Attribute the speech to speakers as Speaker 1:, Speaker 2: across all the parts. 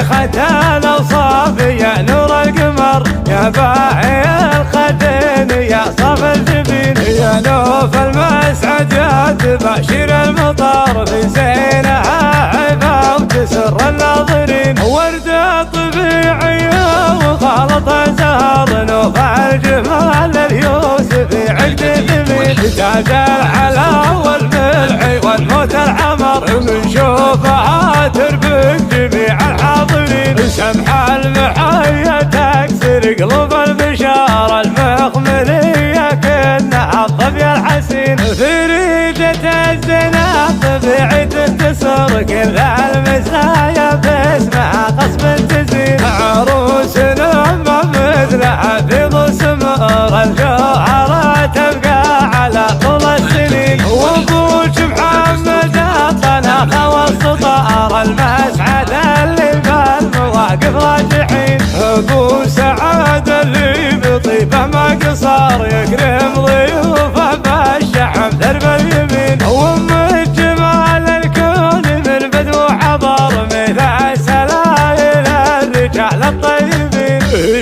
Speaker 1: شيخة الأوصاف يا نور القمر يا باعي الخدين يا صف الجبين يا نوف المسعد يا تباشر المطار في زينها عيبة وتسر الناظرين وردة طبيعية وخالط زهر نوف الجمال اليوسفي عقد ثمين تاج العلا والملح والموت العمر من شوفها تربك جميع الحاضرين سمح المحيا تكسر قلوب البشارة المخملية كأنها الظبي الحسين فريدة الزنا طبيعي تنتصر كل المزايا باسمها قصب تزين عروس لما مثلها في ظل سمر الجوهرة تبقى على طول السنين وابوك محمد الطناخة والسطار المسعد اللي بالمواقف راجحين ابو سعد اللي بطيبه ما قصار يكرم ضيوفه بالشحم درب اليمين وام الجمال الكون من بدو حضر مثل سلايل الرجال الطيبين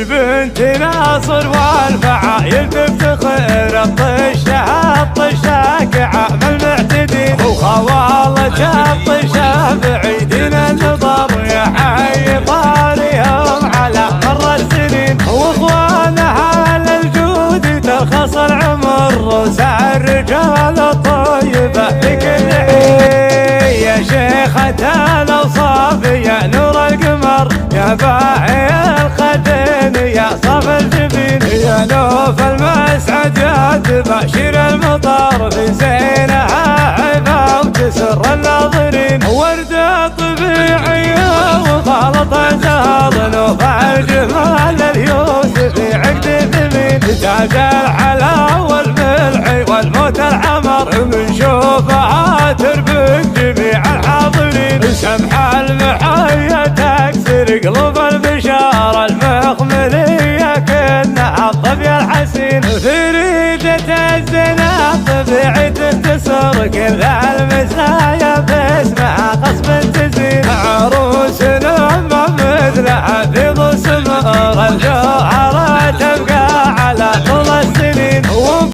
Speaker 1: بنت ناصر والفعايل تفتخر الطشه كعام المعتدين وخوالة الطشه بعيدين النظر يا حي طاريهم على مر السنين واخوانها للجود ترخص العمر روس الرجال الطيبه في كل حين يا شيخة الأوصاف يا نور القمر يا باعي الخدين يا صف الجبين يا نوف المسعد يا تباشر المطار في زينها عيبة وتسر الناظرين وردة طبيعية وخالط زهر نوف الجمال اليوسفي عقد ثمين تاج العلا والملح والموت العمر من شوفها تربك جميع الحاضرين سمح المحيا تكسر قلوب البشارة المخملية كأنها الظبي الحسين فريدة الزنا طبيعي تنتصر كل المزايا